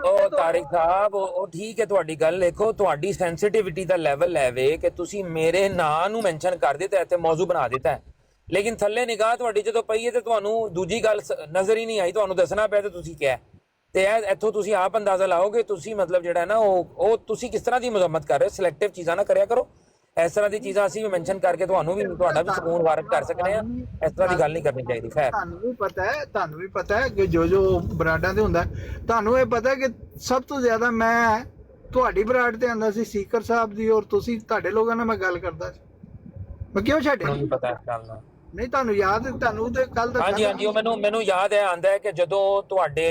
ਉਹ ਤਾਰਿਕ ਸਾਹਿਬ ਉਹ ਠੀਕ ਹੈ ਤੁਹਾਡੀ ਗੱਲ। ਦੇਖੋ ਤੁਹਾਡੀ ਸੈਂਸਿਟੀਵਿਟੀ ਦਾ ਲੈਵਲ ਹੈ ਵੇ ਕਿ ਤੁਸੀਂ ਮੇਰੇ ਨਾਂ ਨੂੰ ਮੈਂਸ਼ਨ ਕਰ ਦਿੱਤਾ ਤੇ ਮੌਜੂ ਬਣਾ ਦਿੱਤਾ ਹੈ, ਲੇਕਿਨ ਥੱਲੇ ਨਿਗਾਹ ਤੁਹਾਡੀ ਜਦੋਂ ਪਈ ਹੈ ਤੇ ਤੁਹਾਨੂੰ ਦੂਜੀ ਗੱਲ ਨਜ਼ਰ ਹੀ ਨਹੀਂ ਆਈ, ਤੁਹਾਨੂੰ ਦੱਸਣਾ ਪਿਆ ਤੇ ਤੁਸੀਂ ਕਿਹਾ ਤੇ ਇੱਥੋਂ ਤੁਸੀਂ ਆਪ ਅੰਦਾਜ਼ਾ ਲਾਓਗੇ ਤੁਸੀਂ ਮਤਲਬ ਜਿਹੜਾ ਨਾ ਉਹ ਤੁਸੀਂ ਕਿਸ ਤਰ੍ਹਾਂ ਦੀ ਮੁਜ਼ੰਮਤ ਕਰ ਰਹੇ ਹੋ। ਸਿਲੈਕਟਿਵ ਚੀਜ਼ਾਂ ਨਾ ਕਰਿਆ ਕਰੋ, ਇਸ ਤਰ੍ਹਾਂ ਦੀ ਚੀਜ਼ਾਂ ਅਸੀਂ ਵੀ ਮੈਂਸ਼ਨ ਕਰਕੇ ਤੁਹਾਨੂੰ ਵੀ ਤੁਹਾਡਾ ਵੀ ਸਕੂਨ ਵਾਰਕ ਕਰ ਸਕਦੇ ਹਾਂ। ਇਸ ਤਰ੍ਹਾਂ ਦੀ ਗੱਲ ਨਹੀਂ ਕਰਨੀ ਚਾਹੀਦੀ। ਖੈਰ ਤੁਹਾਨੂੰ ਵੀ ਪਤਾ ਹੈ ਕਿ ਜੋ ਬਰਾਡਾਂ ਤੇ ਹੁੰਦਾ, ਤੁਹਾਨੂੰ ਇਹ ਪਤਾ ਕਿ ਸਭ ਤੋਂ ਜ਼ਿਆਦਾ ਮੈਂ ਤੁਹਾਡੀ ਬਰਾਡ ਤੇ ਆਂਦਾ ਸੀ ਸੀਕਰ ਸਾਹਿਬ ਦੀ, ਔਰ ਤੁਸੀਂ ਤੁਹਾਡੇ ਲੋਕਾਂ ਨਾਲ ਮੈਂ ਗੱਲ ਕਰਦਾ ਸੀ। ਮੈਂ ਕਿਉਂ ਛੱਡਿਆ? ਨਹੀਂ ਪਤਾ ਇਸ ਗੱਲ ਦਾ। ਨਹੀਂ ਤੁਹਾਨੂੰ ਯਾਦ, ਤੁਹਾਨੂੰ ਤੇ ਕੱਲ ਦਾ ਹਾਂਜੀ ਉਹ ਮੈਨੂੰ ਯਾਦ ਹੈ ਆਂਦਾ ਹੈ ਕਿ ਜਦੋਂ ਤੁਹਾਡੇ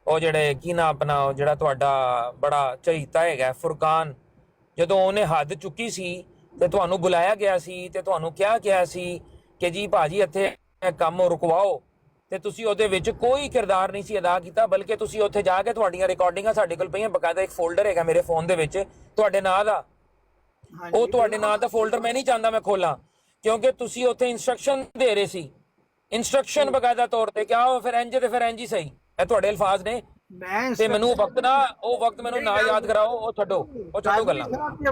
ਉਹ ਜਿਹੜੇ ਕੀ ਨਾ ਆਪਣਾ ਜਿਹੜਾ ਤੁਹਾਡਾ ਬੜਾ ਚਹੀਤਾ ਹੈਗਾ ਫੁਰਕਾਨ, ਜਦੋਂ ਉਹਨੇ ਹੱਦ ਚੁੱਕੀ ਸੀ ਤੇ ਤੁਹਾਨੂੰ ਬੁਲਾਇਆ ਗਿਆ ਸੀ ਤੇ ਤੁਹਾਨੂੰ ਕਿਹਾ ਸੀ ਕਿ ਜੀ ਭਾਜੀ ਇੱਥੇ ਕੰਮ ਰੁਕਵਾਓ, ਤੇ ਤੁਸੀਂ ਉਹਦੇ ਵਿੱਚ ਕੋਈ ਕਿਰਦਾਰ ਨਹੀਂ ਸੀ ਅਦਾ ਕੀਤਾ, ਬਲਕਿ ਤੁਸੀਂ ਉੱਥੇ ਜਾ ਕੇ ਤੁਹਾਡੀਆਂ ਰਿਕਾਰਡਿੰਗਾਂ ਸਾਡੇ ਕੋਲ ਪਈਆਂ, ਬਕਾਇਦਾ ਇੱਕ ਫੋਲਡਰ ਹੈਗਾ ਮੇਰੇ ਫੋਨ ਦੇ ਵਿੱਚ ਤੁਹਾਡੇ ਨਾਂ ਦਾ। ਉਹ ਤੁਹਾਡੇ ਨਾਂ ਦਾ ਫੋਲਡਰ ਮੈਂ ਨਹੀਂ ਚਾਹੁੰਦਾ ਮੈਂ ਖੋਲਾਂ, ਕਿਉਂਕਿ ਤੁਸੀਂ ਉੱਥੇ ਇਨਸਟਰਕਸ਼ਨ ਦੇ ਰਹੇ ਸੀ, ਇਨਸਟਰਕਸ਼ਨ ਬਕਾਇਦਾ ਤੌਰ ਤੇ ਕਿਹਾ ਉਹ ਫਿਰ ਇੰਜ ਤੇ ਫਿਰ ਇੰਜ ਹੀ ਸਹੀ, ਇਹ ਤੁਹਾਡੇ ਅਲਫਾਜ਼ ਨੇ। ਤੇ ਮੈਨੂੰ ਉਹ ਵਕਤ ਮੈਨੂੰ ਨਾ ਯਾਦ ਕਰਾਓ, ਉਹ ਛੱਡੋ ਗੱਲਾਂ।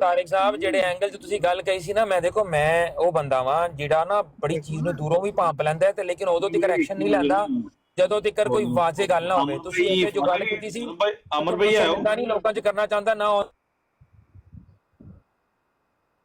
ਤਾਰਿਕ ਸਾਹਿਬ, ਜਿਹੜੇ ਐਂਗਲ 'ਚ ਤੁਸੀਂ ਗੱਲ ਕਹੀ ਸੀ ਨਾ, ਮੈਂ ਦੇਖੋ ਮੈਂ ਉਹ ਬੰਦਾ ਵਾਂ ਜਿਹੜਾ ਨਾ ਬੜੀ ਚੀਜ਼ ਨੂੰ ਦੂਰੋਂ ਵੀ ਭਾਂਪ ਲੈਂਦਾ ਤੇ ਲੇਕਿਨ ਉਦੋਂ ਤੱਕ ਐਕਸ਼ਨ ਨਹੀਂ ਲੈਂਦਾ ਜਦੋਂ ਤੱਕ ਕੋਈ ਵਾਜ਼ੇ ਗੱਲ ਨਾ ਹੋਵੇ। ਤੁਸੀਂ ਇੱਥੇ ਜੋ ਗੱਲ ਕੀਤੀ ਸੀ ਅਮਰ ਭਈਆ ਨਹੀਂ ਲੋਕਾਂ 'ਚ ਕਰਨਾ ਚਾਹੁੰਦਾ ਨਾ,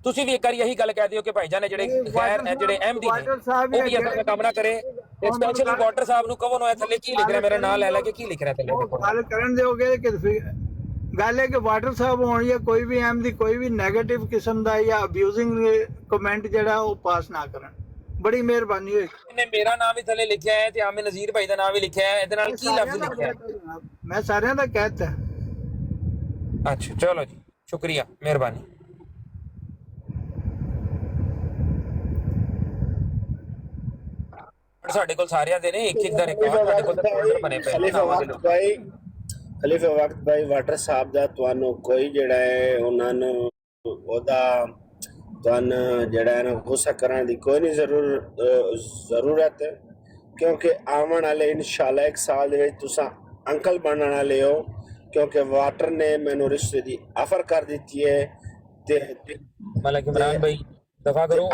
ਤੁਸੀਂ ਵੀ ਇੱਕ ਵਾਰੀ ਇਹੀ ਗੱਲ ਕਹਿ ਦਿਓ ਕਿ ਭਾਈਜਾਨ ਨੇ ਜਿਹੜੇ ਖੈਰ ਹੈ, ਜਿਹੜੇ ਅਹਿਮਦੀ ਨੇ ਉਹ ਵੀ ਅਸਲ ਕੰਮ ਨਾ ਕਰੇ। ਸਪੈਸ਼ਲੀ ਵਾਟਰ ਸਾਹਿਬ ਨੂੰ ਕਹੋ ਨਾ ਥੱਲੇ ਕੀ ਲਿਖ ਰਿਹਾ, ਮੇਰੇ ਨਾਲ ਲੈ ਲੈ ਕੇ ਕੀ ਲਿਖ ਰਿਹਾ ਥੱਲੇ ਦੇਖੋ। ਗੱਲ ਕਰਨ ਦਿਓਗੇ ਕਿ ਗੱਲ ਹੈ ਕਿ ਵਾਟਰ ਸਾਹਿਬ ਹੋਣ ਜਾਂ ਕੋਈ ਵੀ ਅਹਿਮਦੀ ਕੋਈ ਵੀ ਨੈਗੇਟਿਵ ਕਿਸਮ ਦਾ ਜਾਂ ਅਬਿਊਜ਼ਿੰਗ ਕਮੈਂਟ ਜਿਹੜਾ ਉਹ ਪਾਸ ਨਾ ਕਰਨ, ਬੜੀ ਮਿਹਰਬਾਨੀ ਹੋਏਗੀ। ਇਹਨੇ ਮੇਰਾ ਨਾਮ ਵੀ ਥੱਲੇ ਲਿਖਿਆ ਹੈ ਤੇ ਆਮੇ ਨਜ਼ੀਰ ਭਾਈ ਦਾ ਨਾਮ ਵੀ ਲਿਖਿਆ ਹੈ, ਇਹਦੇ ਨਾਲ ਕੀ ਲਫ਼ਜ਼ ਲਿਖਿਆ ਹੈ? ਮੈਂ ਸਾਰਿਆਂ ਦਾ ਕਹਿਤਾ। ਅੱਛਾ ਚਲੋ ਜੀ, ਸ਼ੁਕਰੀਆ, ਮਿਹਰਬਾਨੀ। ਸਾਡੇ ਕੋਲ ਸਾਰਿਆਂ ਦੇ ਨੇ ਇੱਕ ਇੱਕ ਦਾ ਰਿਕਾਰਡ, ਸਾਡੇ ਕੋਲ ਫੋਲਡਰ ਬਣੇ ਪਏ ਨੇ ਨਾਵਾਂ ਦੇ। ਖਲੀਫਾ ਵਕਤ ਭਾਈ ਵਾਟਰ ਸਾਹਿਬ ਦਾ ਤੁਹਾਨੂੰ ਕੋਈ ਜਿਹੜਾ ਹੈ ਉਹਨਾਂ ਨੂੰ ਉਹਦਾ ਤੁਹਾਨੂੰ ਜਿਹੜਾ ਹੈ ਨਾ ਗੁੱਸਾ ਕਰਨ ਦੀ ਕੋਈ ਨਹੀਂ ਜ਼ਰੂਰਤ, ਕਿਉਂਕਿ ਆਉਣ ਵਾਲੇ ਇਨਸ਼ਾਅੱਲਾ 1 ਸਾਲ ਦੇ ਵਿੱਚ ਤੁਸੀਂ ਅੰਕਲ ਬਣਨ ਵਾਲੇ ਹੋ, ਕਿਉਂਕਿ ਵਾਟਰ ਨੇ ਮੈਨੂੰ ਰਿਸ਼ਤੇ ਦੀ ਆਫਰ ਕਰ ਦਿੱਤੀ ਹੈ ਤੇ ਮਲਕ ਇਮਰਾਨ ਭਾਈ ਦਫਾ ਕਰੋ।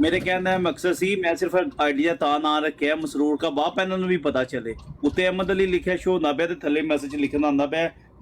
ਮੇਰੇ ਕਹਿਣ ਦਾ ਮਕਸਦ ਸੀ ਮੈਂ ਸਿਰਫ ਆਈਡੀਆ ਤਾਂ ਨਾਂ ਰੱਖਿਆ ਮਸਰੂਰ ਕਾ ਬਾਪ, ਇਹਨਾਂ ਨੂੰ ਵੀ ਪਤਾ ਚੱਲੇ। ਉੱਤੇ ਅਹਿਮਦ ਅਲੀ ਲਿਖਿਆ ਸ਼ੋ ਹੁੰਦਾ ਪਿਆ ਤੇ ਥੱਲੇ ਮੈਸੇਜ ਲਿਖਣਾ ਆਉਂਦਾ ਪਿਆ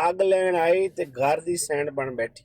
ਅੱਗ ਲੈਣ ਆਈ ਤੇ ਘਰ ਦੀ ਸੈਂਡ ਬਣ ਬੈਠੀ।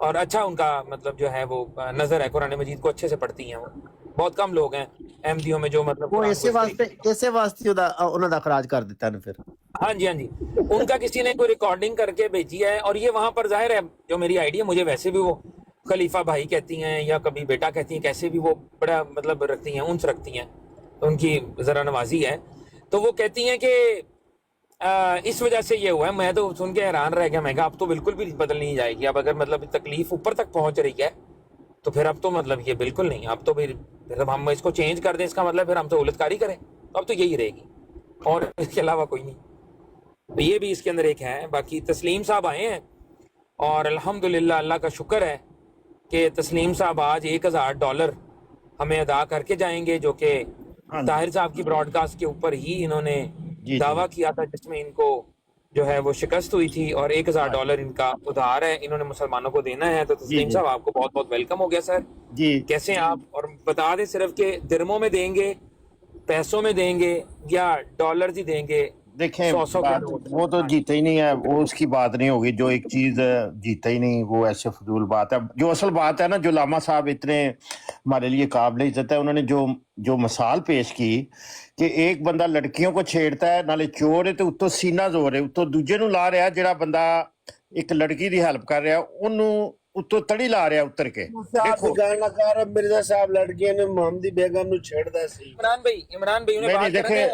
اور اچھا ان کا مطلب جو ہے وہ نظر ہے، قرآن مجید کو اچھے سے پڑھتی ہیں، وہ بہت کم لوگ ہیں احمدیوں میں جو مطلب وہ قرآن ਇਸੇ کو اس طریقے ਵਾਸਤੇ ਉਹਨਾਂ ਦਾ ਅਖਰਾਜ ਕਰ ਦਿੱਤਾ ਨੇ ਫਿਰ ہاں جی ہاں جی ان کا کسی نے کوئی ریکارڈنگ کر کے بھیجی ہے، اور یہ وہاں پر ظاہر ہے جو میری آئی ڈی ہے، مجھے ویسے بھی وہ خلیفہ بھائی کہتی ہیں یا کبھی بیٹا کہتی ہیں، کیسے بھی وہ بڑا مطلب رکھتی ہیں، انس رکھتی ہیں، ان کی ذرا نوازی ہے، تو وہ کہتی ہیں کہ اس وجہ سے یہ ہوا ہے۔ میں تو سن کے حیران رہ گیا، میں کہا اب تو بالکل بھی بدل نہیں جائے گی، اب اگر مطلب تکلیف اوپر تک پہنچ رہی ہے تو پھر اب تو مطلب یہ بالکل نہیں، اب تو پھر ہم اس کو چینج کر دیں، اس کا مطلب پھر ہم سہولت کاری کریں، اب تو یہی رہے گی اور اس کے علاوہ کوئی نہیں۔ تو یہ بھی اس کے اندر ایک ہے۔ باقی تسلیم صاحب آئے ہیں اور الحمدللہ اللہ کا شکر ہے کہ تسلیم صاحب آج $1000 ہمیں ادا کر کے جائیں گے، جو کہ طاہر صاحب کی براڈ کاسٹ کے اوپر ہی انہوں نے دعویٰ کیا تھا، جس میں ان کو جو ہے وہ شکست ہوئی تھی، اور $1000 ان کا ادھار ہے، انہوں نے مسلمانوں کو دینا ہے۔ تو تسلیم صاحب آپ کو بہت بہت ویلکم ہو گیا سر، کیسے ہیں آپ؟ اور بتا دیں صرف کہ درموں میں دیں گے، پیسوں میں دیں گے، یا ڈالرز ہی دیں گے؟ دیکھیں 100 کے نوٹ وہ تو جیتا ہی نہیں ہے، وہ اس کی بات نہیں ہوگی۔ جو ایک چیز جیتا ہی نہیں وہ ایسے فضول بات ہے۔ جو اصل بات ہے نا، جو علامہ صاحب اتنے ہمارے لیے قابل عزت ہے، انہوں نے جو مثال پیش کی کہ ایک بندہ لڑکیوں کو چھیڑتا ہے، نالے چور ہے، تو اتوں سینہ زور ہے، اتوں دوجے نو لا رہا، جڑا بندہ ایک لڑکی دی ہیلپ کر رہا انہوں اتوں تڑی لا رہا اتر کے۔ دیکھو مرزا صاحب لڑکیاں نے محمدی بیگم نو چھیڑدا سی۔ عمران بھائی انہیں بات کریں گے،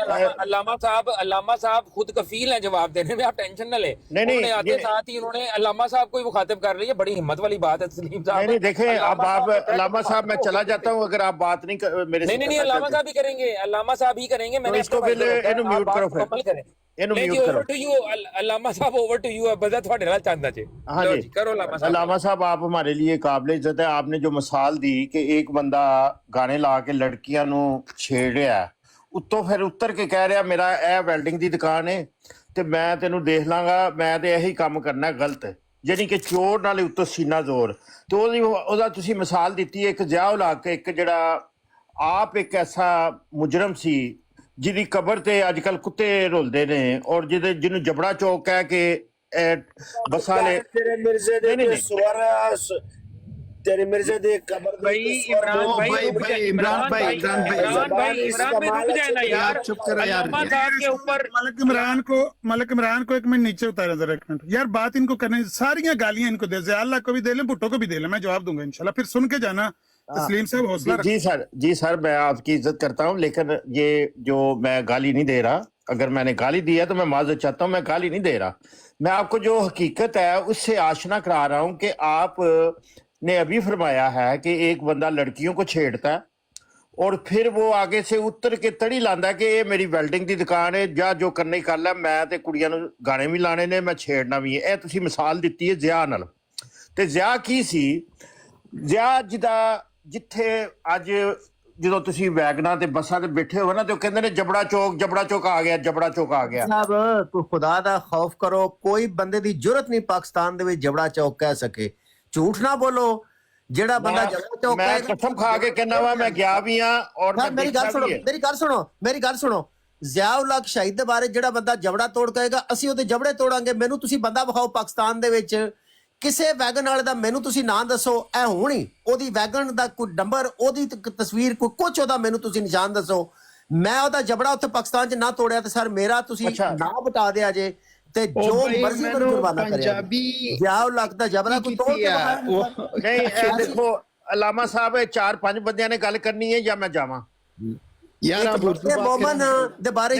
علامہ صاحب خود کفیل ہیں جواب دینے میں، آپ ٹینشن نہ لیں۔ انہوں نے آتے ساتھ ہی انہوں نے علامہ صاحب کو ہی مخاطب کر رہی ہے، بڑی ہمت والی بات ہے تسلیم صاحب۔ نہیں دیکھیں، اب آپ علامہ صاحب میں چلا جاتا ہوں اگر آپ بات نہیں میرے سے نہیں علامہ صاحب ہی کریں گے، علامہ صاحب ہی کریں گے۔ میں نے اس کو میوٹ کرو پھر، علامہ صاحب اوور ٹو یو، بزا تھوڑے نال چاہندا جی۔ ہاں جی کرو علامہ صاحب، آپ ہمارے لیے قابل عزت ہے۔ آپ نے جو مثال دی کہ ایک بندہ گانے لا کے لڑکیاں نو چھیڑ رہا ہے، اتوں پھر اتر کے کہہ رہا میرا اے ویلڈنگ دی دکان ہے تے میں تینوں دیکھ لاں گا، میں تے یہی کام کرنا ہے غلط، یعنی کہ چور نالے اتوں سینہ زور۔ تو او تسی مثال دیتی ہے ایک ضیاء الحق، ایک جڑا آپ ایک ایسا مجرم سی جدی قبر تے اج کل کتے رولدے نے، اور جنوں جبڑا چوک کہہ کے بساں نے تیرے مرزے دے سوارا تیرے مرزے دے قبر دے عمران بھائی رک جائے نا یار، علامہ صاحب کے اوپر ملک عمران کو ایک منٹ نیچے اتارا ذرا، ایک منٹ یار، بات ان کو کرنے، ساریاں گالیاں ان کو دے، ضیاء اللہ کو بھی دے لیں، بھٹو کو بھی دے لیں، میں جواب دوں گا انشاءاللہ، پھر سن کے جانا۔ تسلیم صاحب حوصلہ جی سر میں آپ کی عزت کرتا ہوں، لیکن یہ جو میں گالی نہیں دے رہا، اگر میں نے گالی دیا تو میں معذرت چاہتا ہوں، میں گالی نہیں دے رہا، میں آپ کو جو حقیقت ہے اس سے آشنا کرا رہا ہوں کہ آپ نے ابھی فرمایا ہے کہ ایک بندہ لڑکیوں کو چھیڑتا ہے اور پھر وہ آگے سے اتر کے تڑی لاندا ہے کہ یہ میری ویلڈنگ دی دکان ہے، جا جو کرنے کر لے، میں تے کڑیاں نو گانے بھی لانے نے، میں چھیڑنا بھی ہے۔ اے تسی مثال دیتی ہے ضیاء نال، تے ضیاء کی سی؟ ضیاء جتھے اج جدو تسی ویگنا تے بساں تے بیٹھے ہو نا، تو کہندے نے جبڑا چوک آ گیا، جبڑا چوک آ گیا۔ صاحب کوئی خدا دا خوف کرو، کوئی بندے دی جرت نہیں پاکستان دے وچ جبڑا چوک کہہ سکے، جھوٹ نہ بولو۔ جڑا بندہ جبڑا چوک میں قسم کھا کے کہنا وا میں گیا بھی ہاں، اور میری گل سنو، ضیاء الحق شہید دے بارے جڑا بندہ جبڑا توڑ کہے گا، اسی او دے جبڑے توڑاں گے۔ مینوں تسی بندہ بخاؤ پاکستان دے وچ کسے ویگن والے دا، مینوں تسی نام دسو، اے ہونی او دی ویگن دا کوئی نمبر، او دی تصویر، کوئی کچھ او دا مینوں تسی نشان دسو، میں او دا جبڑا اوتھے پاکستان چ نہ توڑیا تے سر میرا تسی نہ بتا دیا جے تے جو مرضی میں جرمانہ کریا۔ ضیاء الحق دا جبڑا کوئی توڑ کے نہیں، دیکھو علامہ صاحب 4-5 بندیاں نے گل کرنی ہے یا میں جاواں؟ مومن دے بارے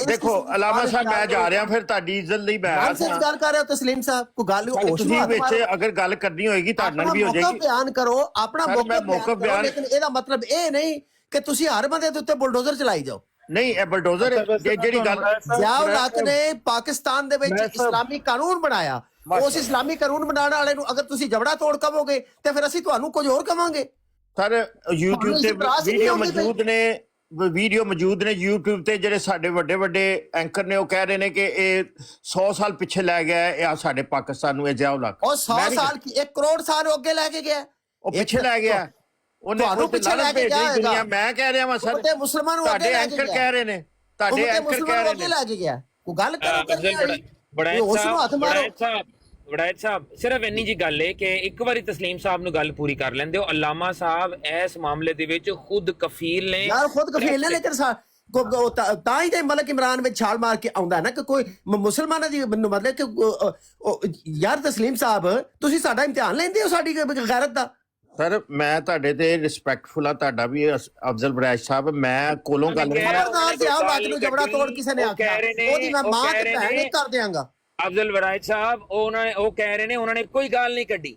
دیکھو علامہ صاحب میں جا رہا پھر تہاڈی عزت لئی میں گل کر رہے ہو تسلیم صاحب، کوئی گل تسی وچ اگر گل کرنی ہوئے گی تہاڈے نال بھی ہو جائے گی، بیان کرو اپنا موقف بیان، لیکن اے دا مطلب اے نہیں کہ تسی ہر بندے دے اوتے بلڈوزر چلائی جاؤ۔ نہیں اے بلڈوزر جیڑی گل ضیاء الحق نے پاکستان دے وچ اسلامی قانون بنایا، اس اسلامی قانون بنانے والے نو اگر تسی جبڑا توڑ کہو گے تے پھر اسی تانوں کچھ اور کہاں گے۔ سر یوٹیوب تے ویڈیو موجود نے یوٹیوب تے، جڑے ساڈے وڈے اینکر نے، وہ کہہ رہے ہیں کہ اے 100 سال پیچھے لے گیا ہے یا ساڈے پاکستان نو، ضیاء الحق اور 100 سال کی 1 کروڑ سال اگے لے کے گیا، وہ پیچھے لے گیا، انہیں پیچھے لے کے گیا۔ میں کہہ رہا ہوں سر، مسلمان تہاڈے اینکر کہہ رہے ہیں، تہاڈے اینکر کہہ رہے ہیں، لے کے گیا، کوئی گل کرو۔ ਵੜੈਚ ਸਾਹਿਬ ਸਿਰਫ ਇੰਨੀ ਜੀ ਗੱਲ ਹੈ ਕਿ ਇੱਕ ਵਾਰੀ ਤਸਲੀਮ ਸਾਹਿਬ ਨੂੰ ਗੱਲ ਪੂਰੀ ਕਰ ਲੈਂਦੇ ਹੋ। ਅਲਾਮਾ ਸਾਹਿਬ ਇਸ ਮਾਮਲੇ ਦੇ ਵਿੱਚ ਖੁਦ ਕਫੀਲ ਨੇ ਯਾਰ ਖੁਦ ਕਫੀਲ ਨੇ, ਲੇਕਿਨ ਤਾਂ ਹੀ ਤੇ ਮਲਕ ਇਮਰਾਨ ਵਿੱਚ ਛਾਲ ਮਾਰ ਕੇ ਆਉਂਦਾ ਨਾ ਕਿ ਕੋਈ ਮੁਸਲਮਾਨਾਂ ਦੀ ਮਤਲਬ ਕਿ ਯਾਰ ਤਸਲੀਮ ਸਾਹਿਬ ਤੁਸੀਂ ਸਾਡਾ ਇਮਤਿਹਾਨ ਲੈਂਦੇ ਹੋ ਸਾਡੀ ਗੈਰਤ ਦਾ। ਸਰ ਮੈਂ ਤੁਹਾਡੇ ਤੇ ਰਿਸਪੈਕਟਫੁਲ ਆ, ਤੁਹਾਡਾ ਵੀ ਅਫਜ਼ਲ ਬਰੈਸ਼ ਸਾਹਿਬ, ਮੈਂ ਕੋਲੋਂ ਗੱਲ ਖਬਰਦਾਰ ਜੇ ਆਓ ਲੱਕ ਨੂੰ ਜਬੜਾ ਤੋੜ ਕਿਸੇ ਨੇ ਆਖਿਆ ਉਹਦੀ ਮੈਂ ਮਾਂ ਤੇ ਭੈਣ ਕਰ ਦਿਆਂਗਾ। ਅਫਜ਼ਲ ਵਰਾਇਦ ਸਾਹਿਬ ਉਹ ਕਹਿ ਰਹੇ ਨੇ ਉਹਨਾਂ ਨੇ ਕੋਈ ਗੱਲ ਨਹੀਂ ਕੱਢੀ,